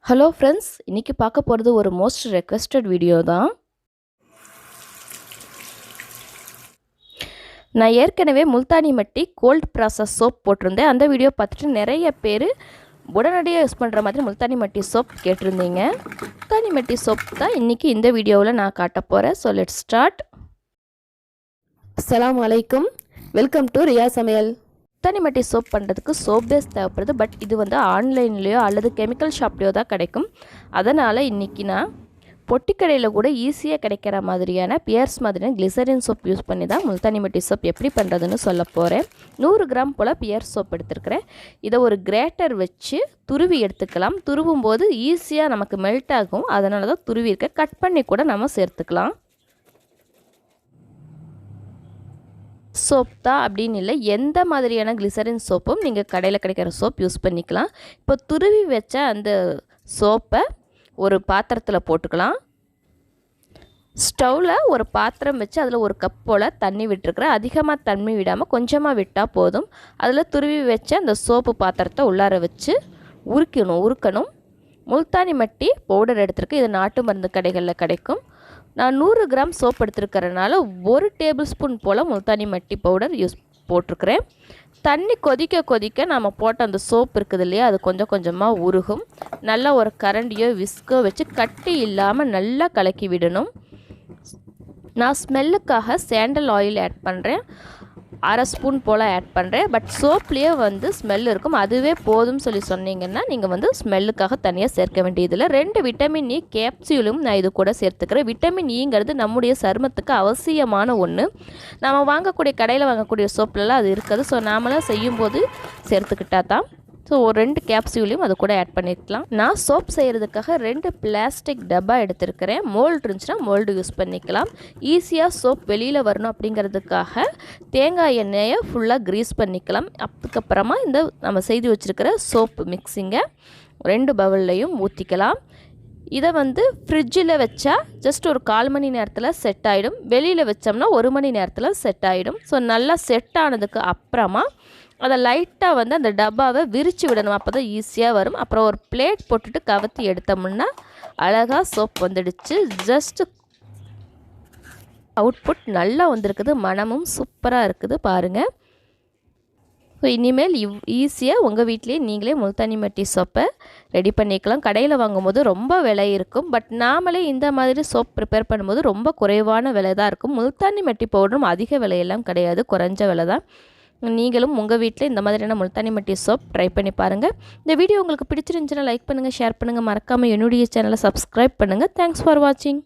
Hello friends, இன்றைக்கி பார்க்க போகிறது ஒரு மோஸ்ட் ரெக்வெஸ்டட் வீடியோ தான். நான் ஏற்கனவே முல்தானி மட்டி கோல்ட் ப்ராசஸ் சோப் போட்டிருந்தேன். அந்த வீடியோ பார்த்துட்டு நிறைய பேர் உடனடியாக யூஸ் பண்ணுற மாதிரி முல்தானி மட்டி சோப் கேட்டிருந்தீங்க. முல்தானி மட்டி சோப் தான் இன்றைக்கி இந்த வீடியோவில் நான் காட்ட போகிறேன். So let's start. அஸ்ஸலாமு அலைக்கும், வெல்கம் டு ரியா சமையல். முல்தானி மட்டி சோப் பண்ணுறதுக்கு சோப் பேஸ் தேவைப்படுது. பட் இது வந்து ஆன்லைன்லேயோ அல்லது கெமிக்கல் ஷாப்லேயோ தான் கிடைக்கும். அதனால் இன்றைக்கி நான் பொட்டிக்கடையில் கூட ஈஸியாக கிடைக்கிற மாதிரியான பியர்ஸ் மாதிரியான கிளிசரின் சோப் யூஸ் பண்ணி தான் முல்தானி மட்டி சோப் எப்படி பண்ணுறதுன்னு சொல்ல போகிறேன். 100 கிராம் போல் பியர் சோப் எடுத்துருக்கிறேன். இதை ஒரு கிரேட்டர் வச்சு துருவி எடுத்துக்கலாம். துருவும் போது ஈஸியாக நமக்கு மெல்ட் ஆகும். அதனால தான் துருவி இருக்க கட் பண்ணி கூட நம்ம சேர்த்துக்கலாம். சோப் தான் அப்படின்னு இல்லை, எந்த மாதிரியான கிளிசரின் சோப்பும் நீங்கள் கடையில் கிடைக்கிற சோப் யூஸ் பண்ணிக்கலாம். இப்போ துருவி வச்ச அந்த சோப்பை ஒரு பாத்திரத்தில் போட்டுக்கலாம். ஸ்டவ்வில் ஒரு பாத்திரம் வச்சு அதில் ஒரு கப் போல் தண்ணி விட்டுருக்குறேன். அதிகமாக தண்ணி விடாமல் கொஞ்சமாக விட்டால் போதும். அதில் துருவி வச்ச அந்த சோப்பு பாத்திரத்தை உள்ளார வச்சு உருக்கணும். முல்தானி மட்டி பவுடர் எடுத்துருக்கு. இது நாட்டு மருந்து கடைகளில் கிடைக்கும். நான் 100 கிராம் சோப் எடுத்துருக்கிறதுனால 1 டேபிள் ஸ்பூன் போல் முல்தானி மட்டி பவுடர் போட்டிருக்கிறேன். தண்ணி கொதிக்க நம்ம போட்ட அந்த சோப் இருக்குது இல்லையா, அது கொஞ்சம் கொஞ்சமாக உருகும். நல்லா ஒரு கரண்டியோ விஸ்கோ வச்சு கட்டி இல்லாமல் நல்லா கலக்கி விடணும். நான் ஸ்மெல்லுக்காக சாண்டல் ஆயில் ஆட் பண்ணுறேன். 1/2 ஸ்பூன் போல் ஆட் பண்ணுறேன். பட் சோப்லேயே வந்து ஸ்மெல் இருக்கும். அதுவே போதும் சொன்னீங்கன்னா நீங்கள் வந்து ஸ்மெல்லுக்காக தனியாக சேர்க்க வேண்டியதில்லை. 2 விட்டமின் இ கேப்சியூலும் நான் இது கூட சேர்த்துக்கிறேன். விட்டமின் இங்கிறது நம்முடைய சருமத்துக்கு அவசியமான ஒன்று. நம்ம வாங்கக்கூடிய கடையில் வாங்கக்கூடிய சோப்லலாம் அது இருக்காது. ஸோ நாமளாம் செய்யும்போது சேர்த்துக்கிட்டா தான். ஸோ ஒரு 2 கேப்சியூலையும் அது கூட ஆட் பண்ணிக்கலாம். நான் சோப் செய்கிறதுக்காக 2 பிளாஸ்டிக் டப்பா எடுத்துருக்கிறேன். மோல்டு இருந்துச்சுன்னா மோல்டு யூஸ் பண்ணிக்கலாம். ஈஸியாக சோப் வெளியில் வரணும் அப்படிங்கிறதுக்காக தேங்காய் எண்ணெயை ஃபுல்லாக க்ரீஸ் பண்ணிக்கலாம். அதுக்கப்புறமா இந்த நம்ம செய்து வச்சுருக்கிற சோப்பு மிக்ஸிங்கை 2 பவுல்லையும் ஊற்றிக்கலாம். இதை வந்து ஃப்ரிட்ஜில் வச்சா ஜஸ்ட் ஒரு 1/4 மணி நேரத்தில் செட் ஆகிடும். வெளியில் வச்சோம்னா 1 மணி நேரத்தில் செட் ஆகிடும். ஸோ நல்லா செட் ஆனதுக்கு அப்புறமா அதை லைட்டாக வந்து அந்த டப்பாவை விரித்து விடணும். அப்போ தான் ஈஸியாக வரும். அப்புறம் ஒரு பிளேட் போட்டுட்டு கவுத்தி எடுத்தோம்னா அழகாக சோப் வந்துடுச்சு. ஜஸ்ட் அவுட்புட் நல்லா வந்திருக்குது. மனமும் சூப்பராக இருக்குது பாருங்கள். ஸோ இனிமேல் ஈஸியாக உங்கள் வீட்லேயே நீங்களே முல்தானி மட்டி சோப்பை ரெடி பண்ணிக்கலாம். கடையில் வாங்கும்போது ரொம்ப விலை இருக்கும். பட் நாமளே இந்த மாதிரி சோப் ப்ரிப்பேர் பண்ணும்போது ரொம்ப குறைவான விலை தான் இருக்கும். முல்தானி மட்டி பவுடரும் அதிக விலையெல்லாம் கிடையாது, குறைஞ்ச விலை தான். நீங்களும் உங்கள் வீட்டில் இந்த மாதிரியான முல்தானி மட்டி சோப் ட்ரை பண்ணி பாருங்கள். இந்த வீடியோ உங்களுக்கு பிடிச்சிருந்துச்சுன்னா லைக் பண்ணுங்கள், ஷேர் பண்ணுங்கள். மறக்காமல் என்னுடைய சேனலை சப்ஸ்கிரைப் பண்ணுங்கள். தேங்க்ஸ் ஃபார் வாட்சிங்.